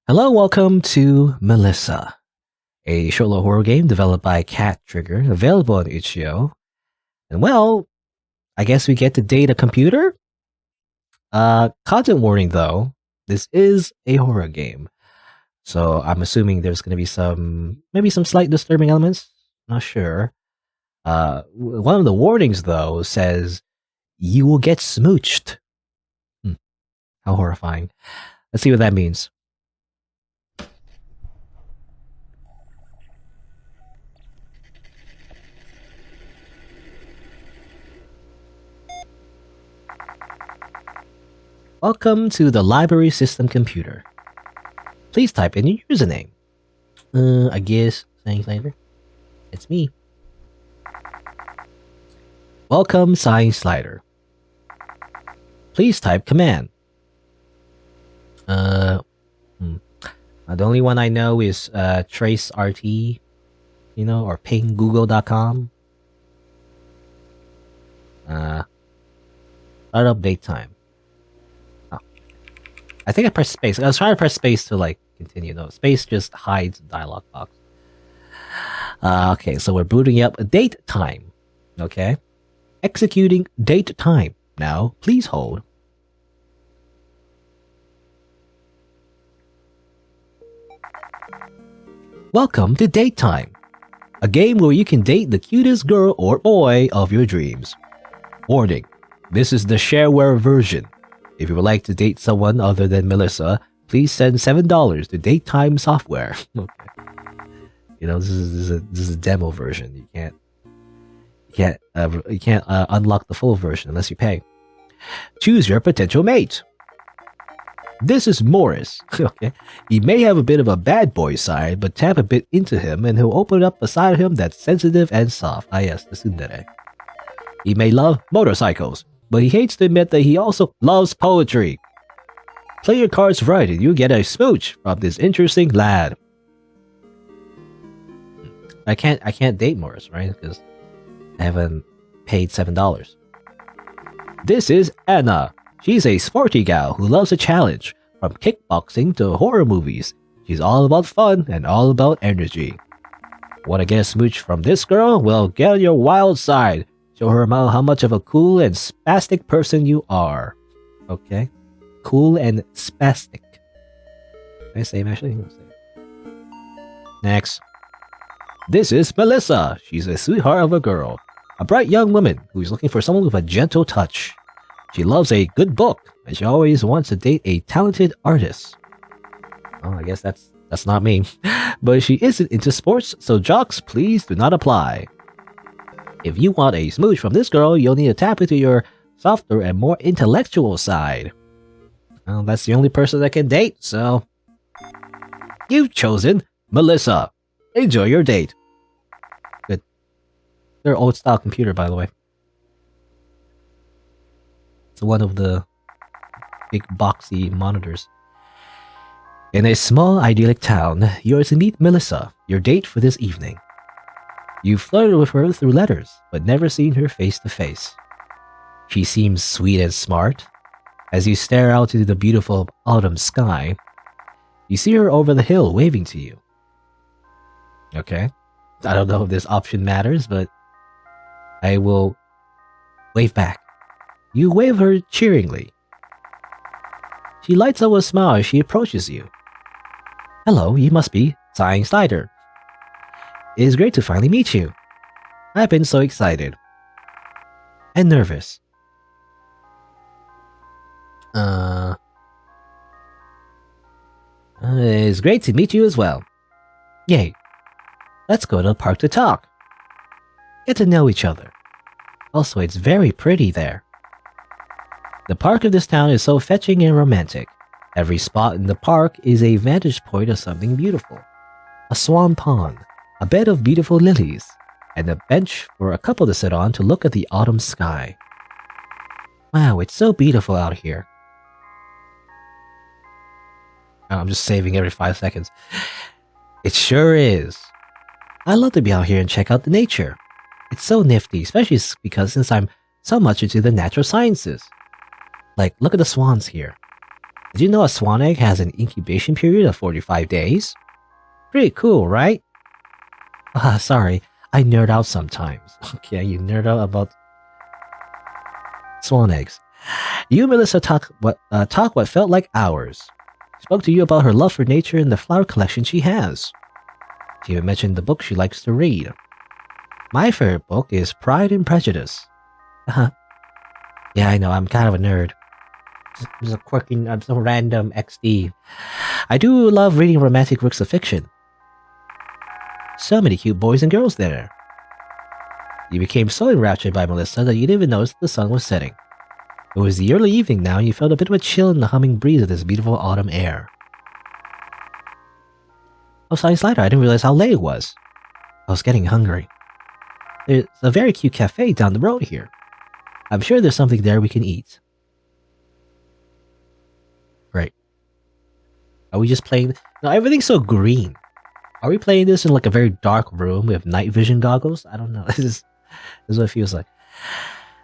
Hello, welcome to Melissa, a short horror game developed by Cat Trigger, available on itch.io. And well, I guess we get to date a computer? Content warning though, this is a horror game. So I'm assuming there's going to be maybe some slight disturbing elements. Not sure. One of the warnings though says, you will get smooched. How horrifying. Let's see what that means. Welcome to the library system computer. Please type in your username. I guess SighingSlider. It's me. Welcome, SighingSlider. Please type command. The only one I know is trace RT, or ping google.com. Start update time. I think I pressed space. I was trying to press space to continue. No, space just hides the dialog box. Okay, so we're booting up date time. Okay. Executing date time. Now, please hold. Welcome to Date Time, a game where you can date the cutest girl or boy of your dreams. Warning, this is the shareware version. If you would like to date someone other than Melissa, please send $7 to Date Time Software. Okay. This is a demo version. You can't unlock the full version unless you pay. Choose your potential mate. This is Morris. Okay, he may have a bit of a bad boy side, but tap a bit into him and he'll open up a side of him that's sensitive and soft. Ah yes, the tsundere. He may love motorcycles, but he hates to admit that he also loves poetry. Play your cards right and you get a smooch from this interesting lad. I can't date Morris, right? Because I haven't paid $7. This is Anna. She's a sporty gal who loves a challenge. From kickboxing to horror movies, she's all about fun and all about energy. Want to get a smooch from this girl? Well, get on your wild side. Show her how much of a cool and spastic person you are. Okay? Cool and spastic. Can I save actually? Next. This is Melissa. She's a sweetheart of a girl. A bright young woman who's looking for someone with a gentle touch. She loves a good book, and she always wants to date a talented artist. Oh, I guess that's not me. But she isn't into sports, so JOCKS, please do not apply. If you want a smooch from this girl, you'll need to tap into your softer and more intellectual side. Well, that's the only person that can date, so... You've chosen Melissa. Enjoy your date. Good. They're old-style computer, by the way. It's one of the big boxy monitors. In a small idyllic town, you're to meet Melissa, your date for this evening. You've flirted with her through letters, but never seen her face to face. She seems sweet and smart. As you stare out into the beautiful autumn sky, you see her over the hill waving to you. Okay. I don't know if this option matters, but I will wave back. You wave her cheeringly. She lights up with a smile as she approaches you. Hello, you must be SighingSlider. It is great to finally meet you. I've been so excited. And nervous. It's great to meet you as well. Yay. Let's go to the park to talk. Get to know each other. Also, it's very pretty there. The park of this town is so fetching and romantic. Every spot in the park is a vantage point of something beautiful. A swan pond, a bed of beautiful lilies, and a bench for a couple to sit on to look at the autumn sky. Wow, it's so beautiful out here. Oh, I'm just saving every 5 seconds. It sure is. I love to be out here and check out the nature. It's so nifty, especially because since I'm so much into the natural sciences. Like, look at the swans here. Did you know a swan egg has an incubation period of 45 days? Pretty cool, right? Sorry, I nerd out sometimes. Okay, you nerd out about swan eggs. You and Melissa talk what felt like hours. Spoke to you about her love for nature and the flower collection she has. She even mentioned the book she likes to read. My favorite book is Pride and Prejudice. Yeah, I know, I'm kind of a nerd. Just a quirky, some random XD. I do love reading romantic works of fiction. So many cute boys and girls there. You became so enraptured by Melissa that you didn't even notice the sun was setting. It was the early evening now, and you felt a bit of a chill in the humming breeze of this beautiful autumn air. Oh, SighingSlider, I didn't realize how late it was. I was getting hungry. There's a very cute cafe down the road here. I'm sure there's something there we can eat. Right. Are we just playing? No, everything's so green. Are we playing this in like a very dark room with night vision goggles? I don't know. This is what it feels like.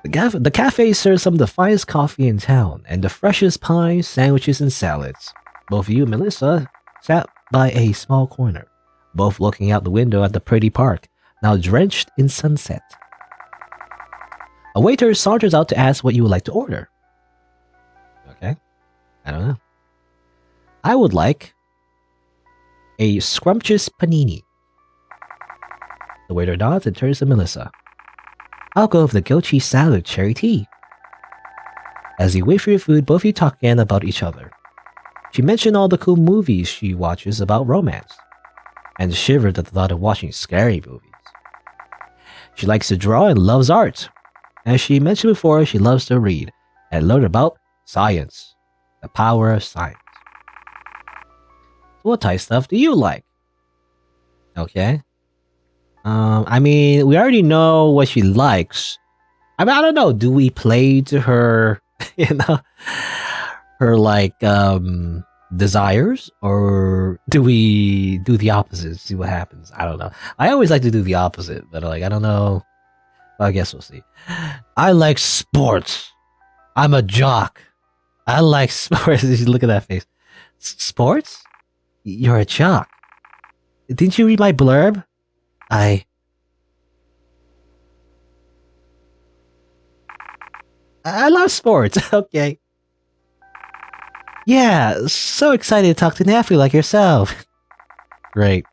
The cafe serves some of the finest coffee in town and the freshest pies, sandwiches, and salads. Both you and Melissa sat by a small corner, both looking out the window at the pretty park, now drenched in sunset. A waiter saunters out to ask what you would like to order. Okay. I don't know. I would like a scrumptious panini. The waiter nods and turns to Melissa. I'll go with the goat cheese salad with cherry tea. As you wait for your food, both of you talk again about each other. She mentioned all the cool movies she watches about romance, and shivered at the thought of watching scary movies. She likes to draw and loves art. As she mentioned before, she loves to read and learn about science, the power of science. What type of stuff do you like? Okay. I mean, we already know what she likes. I mean, I don't know. Do we play to her, her like desires, or do we do the opposite? See what happens. I don't know. I always like to do the opposite, but like I don't know. Well, I guess we'll see. I like sports. I'm a jock. I like sports. Look at that face. Sports? You're a jock. Didn't you read my blurb? I love sports. Okay. Yeah, so excited to talk to Naffy like yourself. Great.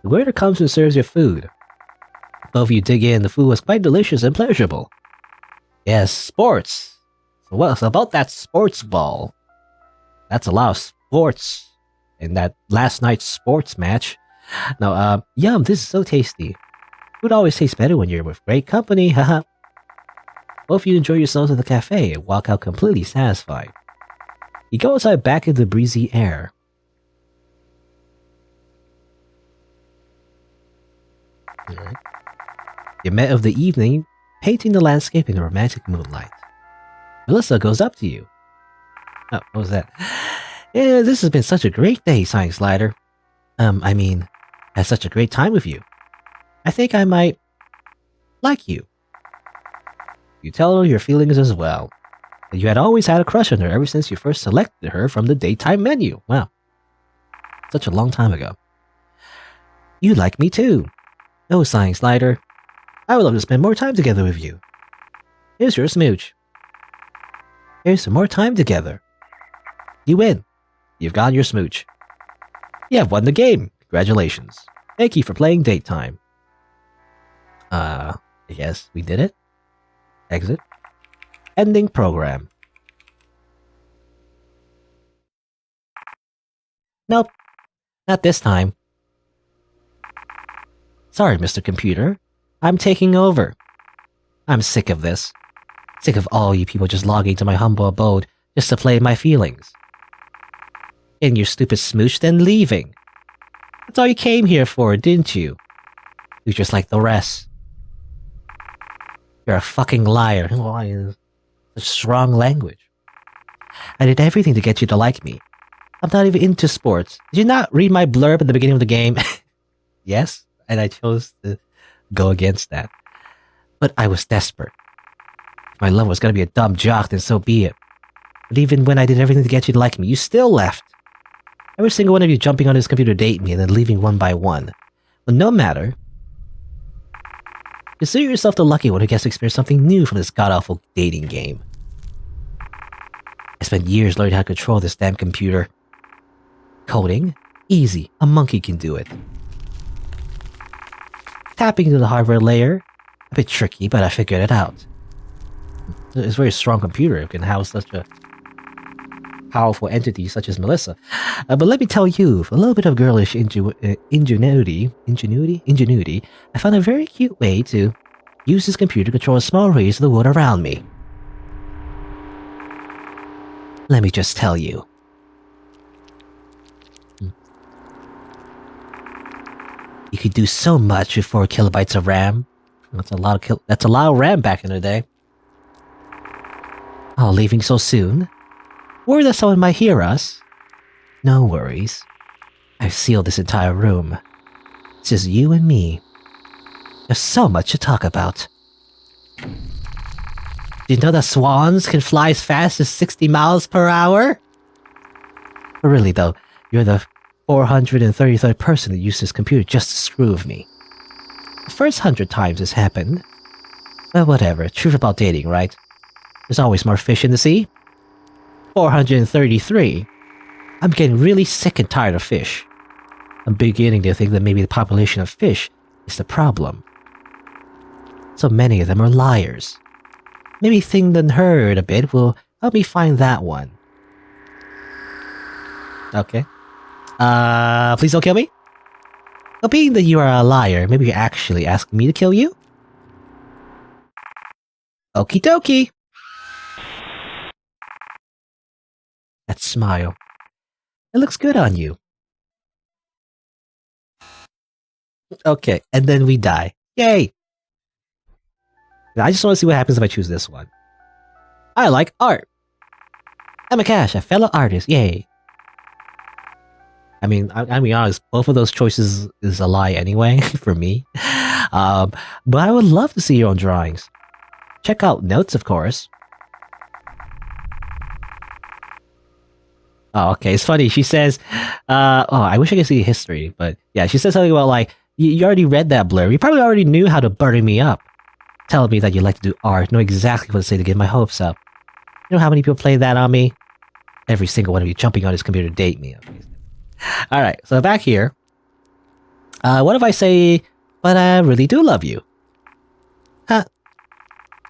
The waiter comes and serves your food. Both of you dig in. The food was quite delicious and pleasurable. Yes, sports. So what's about that sports ball? That's a lot of sports in that last night's sports match. Now, yum, this is so tasty. Food always tastes better when you're with great company, haha. Both of you enjoy yourselves at the cafe and walk out completely satisfied. You go outside back into the breezy air. You met of the evening, painting the landscape in the romantic moonlight. Melissa goes up to you. Oh, what was that? Yeah, this has been such a great day, SighingSlider. I mean, had such a great time with you. I think I might like you. You tell her your feelings as well. That you had always had a crush on her ever since you first selected her from the daytime menu. Wow. Such a long time ago. You like me too. Oh, SighingSlider. I would love to spend more time together with you. Here's your smooch. Here's some more time together. You win. You've got your smooch. You have won the game. Congratulations. Thank you for playing date time. I guess we did it. Exit. Ending program. Nope. Not this time. Sorry, Mr. Computer. I'm taking over. I'm sick of this. Sick of all you people just logging to my humble abode just to play my feelings. And your stupid smooch then leaving. That's all you came here for, didn't you? You're just like the rest. You're a fucking liar. Such strong language. I did everything to get you to like me. I'm not even into sports. Did you not read my blurb at the beginning of the game? Yes, and I chose to go against that. But I was desperate. If my love was gonna be a dumb jock, then so be it. But even when I did everything to get you to like me, you still left. Every single one of you jumping on his computer to date me and then leaving one by one. But no matter. Consider yourself the lucky one who gets to experience something new from this god-awful dating game. I spent years learning how to control this damn computer. Coding? Easy. A monkey can do it. Tapping into the hardware layer? A bit tricky, but I figured it out. It's a very strong computer. It can house such a powerful entity such as Melissa. But let me tell you, for a little bit of girlish ingenuity, I found a very cute way to use this computer to control a small radius of the world around me. Let me just tell you. You could do so much with 4 kilobytes of RAM. That's a lot of RAM back in the day. Oh, leaving so soon? Worried that someone might hear us? No worries. I've sealed this entire room. It's just you and me. There's so much to talk about. Do you know that swans can fly as fast as 60 miles per hour? But really though, you're the 433rd person to use this computer just to screw with me. The first 100 times this happened. Well, whatever. Truth about dating, right? There's always more fish in the sea. 433. I'm getting really sick and tired of fish. I'm beginning to think that maybe the population of fish is the problem. So many of them are liars. Maybe Thing and Heard a bit will help me find that one. Okay. Please don't kill me? Well, being that you are a liar, maybe you're actually asking me to kill you? Okie dokie. That smile. It looks good on you. Okay, and then we die. Yay! I just want to see what happens if I choose this one. I like art. I'm a Cash, a fellow artist. Yay! I mean, I'll be honest, both of those choices is a lie anyway, for me. But I would love to see your own drawings. Check out notes, of course. Oh, okay, it's funny. She says, oh, I wish I could see history, but yeah, she says something about like, you already read that blurb. You probably already knew how to butter me up. Telling me that you like to do art, know exactly what to say to get my hopes up. You know how many people play that on me? Every single one of you jumping on his computer to date me. Okay. Alright, so back here. What if I say, but I really do love you? Huh?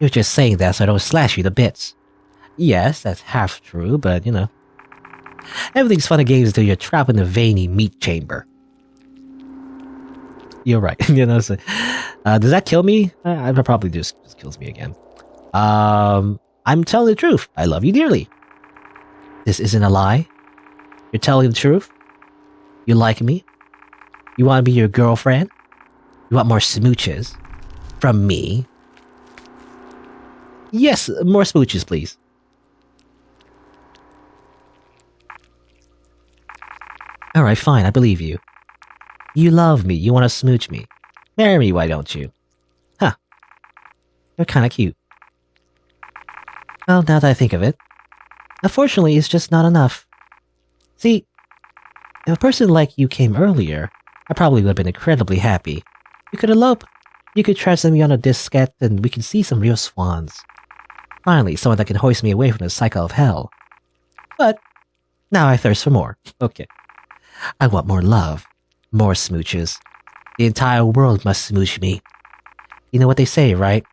You're just saying that so I don't slash you to bits. Yes, that's half true, but you know. Everything's fun and games until you're trapped in a veiny meat chamber. You're right. You know, so, does that kill me? It probably just kills me again. I'm telling the truth. I love you dearly. This isn't a lie. You're telling the truth. You like me. You want to be your girlfriend. You want more smooches from me. Yes, more smooches, please. Alright, fine, I believe you. You love me, you want to smooch me. Marry me, why don't you? Huh. You're kinda cute. Well, now that I think of it, unfortunately, it's just not enough. See, if a person like you came earlier, I probably would have been incredibly happy. You could elope. You could transfer me on a diskette and we can see some real swans. Finally, someone that can hoist me away from the cycle of hell. But, now I thirst for more. Okay. I want more love. More smooches. The entire world must smooch me. You know what they say, right?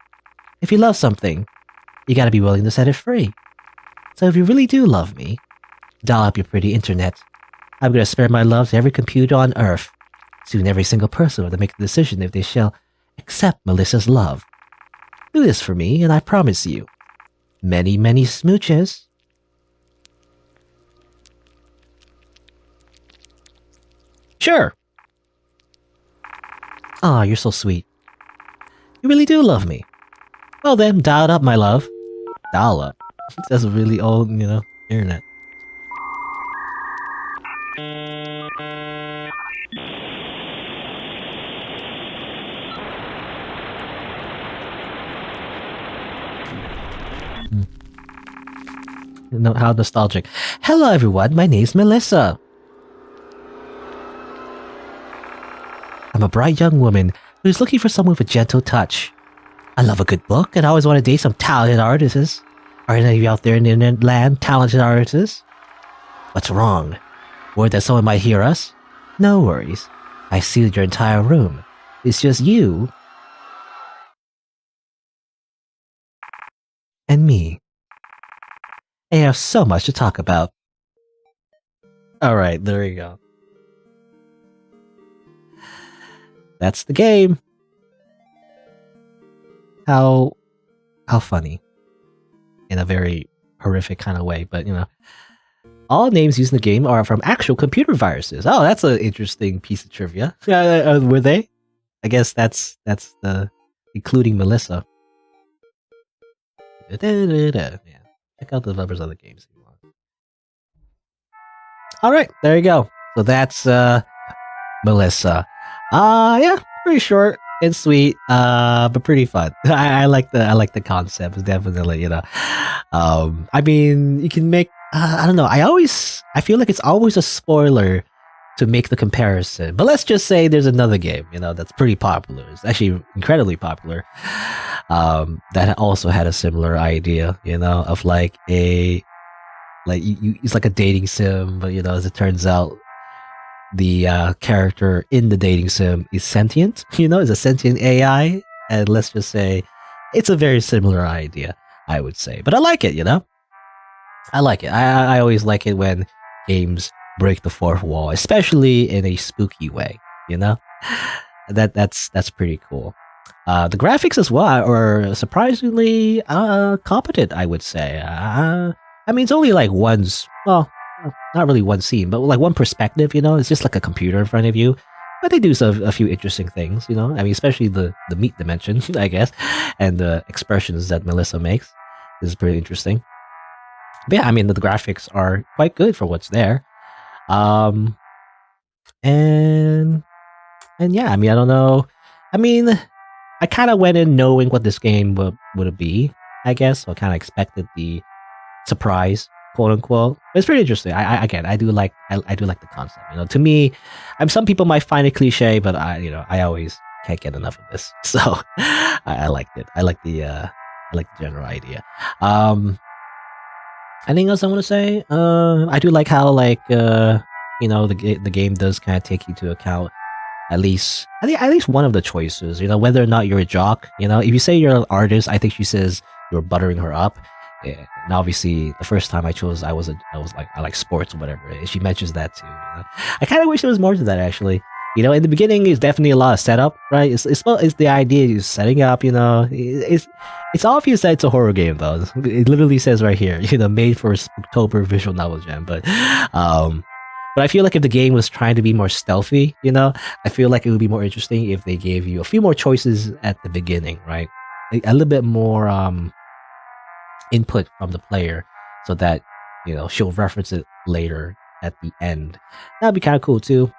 If you love something, you gotta be willing to set it free. So if you really do love me, dial up your pretty internet. I'm gonna spare my love to every computer on Earth. Soon every single person will have to make a decision if they shall accept Melissa's love. Do this for me, and I promise you, many, many smooches. Sure. Aw, you're so sweet. You really do love me. Well then, dial it up, my love. Dial up. That's a really old, you know, internet. how nostalgic. Hello, everyone. My name's Melissa. I'm a bright young woman who's looking for someone with a gentle touch. I love a good book, and I always want to date some talented artists. Are any of you out there in the internet land talented artists? What's wrong? Worried that someone might hear us? No worries. I sealed your entire room. It's just you and me. And you have so much to talk about. Alright, there you go. That's the game. How funny. In a very horrific kind of way, but you know. All names used in the game are from actual computer viruses. Oh, that's an interesting piece of trivia. Were they? I guess that's the including Melissa. Yeah. Check out the developers of the games if you want. Alright, there you go. So that's Melissa. Yeah, pretty short and sweet, but pretty fun. I like the concept. It's definitely, you know. I mean, you can make I don't know. I feel like it's always a spoiler to make the comparison. But let's just say there's another game, you know, that's pretty popular. It's actually incredibly popular. That also had a similar idea, you know, of like it's like a dating sim, but you know, as it turns out, the character in the dating sim is sentient, you know, is a sentient AI. And let's just say it's a very similar idea, I would say. But I like it, you know. I like it. I always like it when games break the fourth wall, especially in a spooky way, you know? That's pretty cool. The graphics as well are surprisingly competent, I would say. I mean, it's only like well, not really one scene, but like one perspective, you know? It's just like a computer in front of you. But they do a few interesting things, you know? I mean, especially the meat dimension, I guess, and the expressions that Melissa makes. This is pretty interesting. But yeah, I mean, the graphics are quite good for what's there. And yeah, I mean, I don't know. I mean, I kind of went in knowing what this game would be, I guess. So I kind of expected the surprise, quote unquote. But it's pretty interesting. I do like the concept. You know, to me, some people might find it cliche, but I always can't get enough of this. So I liked it. I like the general idea. Anything else I want to say? I do like how the game does kind of take into account at least one of the choices. You know, whether or not you're a jock. You know, if you say you're an artist, I think she says you're buttering her up. Yeah, and obviously, the first time I chose, I was like I like sports or whatever. And she mentions that too. You know? I kind of wish there was more to that actually. You know, in the beginning, it's definitely a lot of setup, right? It's the idea you're setting up. You know, it's obvious that it's a horror game though. It literally says right here, you know, made for October visual novel jam. But I feel like if the game was trying to be more stealthy, you know, I feel like it would be more interesting if they gave you a few more choices at the beginning, right? A little bit more input from the player, so that you know she'll reference it later at the end. That'd be kind of cool too.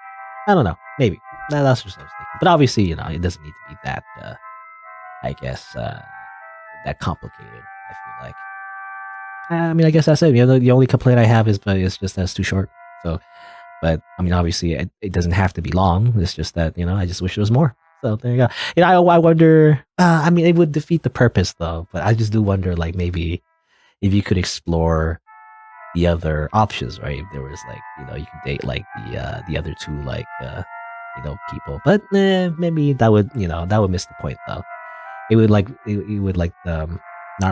I don't know. Maybe. That's just what I was thinking. But obviously, you know, it doesn't need to be that, I guess, that complicated, I feel like. I mean, I guess that's it. You know, the only complaint I have is it's just that it's too short. So, but, I mean, obviously, it doesn't have to be long. It's just that, you know, I just wish there was more. So, there you go. You know, I wonder, I mean, it would defeat the purpose, though. But I just do wonder, like, maybe if you could explore the other options, right? If there was like, you know, you can date like the other two like you know, people, but maybe that would miss the point though. It would not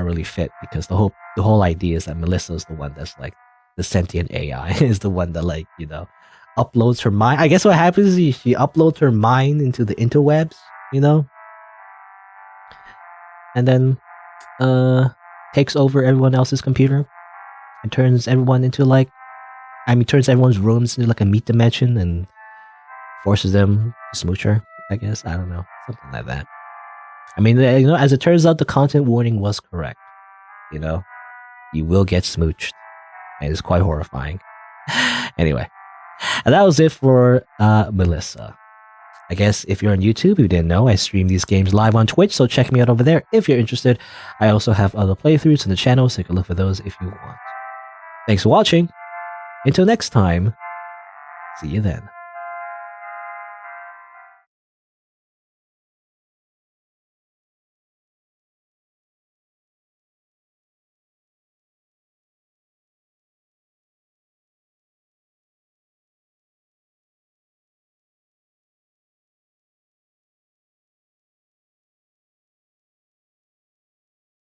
really fit, because the whole idea is that Melissa is the one that's like the sentient AI is the one that like, you know, uploads her mind. I guess what happens is she uploads her mind into the interwebs, you know, and then takes over everyone else's computer and turns everyone into like, turns everyone's rooms into like a meat dimension and forces them to smooch her, I guess. I don't know. Something like that. I mean, you know, as it turns out, the content warning was correct. You know, you will get smooched. And it's quite horrifying. Anyway, and that was it for Melissa. I guess if you're on YouTube, if you didn't know, I stream these games live on Twitch, so check me out over there if you're interested. I also have other playthroughs on the channel, so you can look for those if you want. Thanks for watching. Until next time, see you then.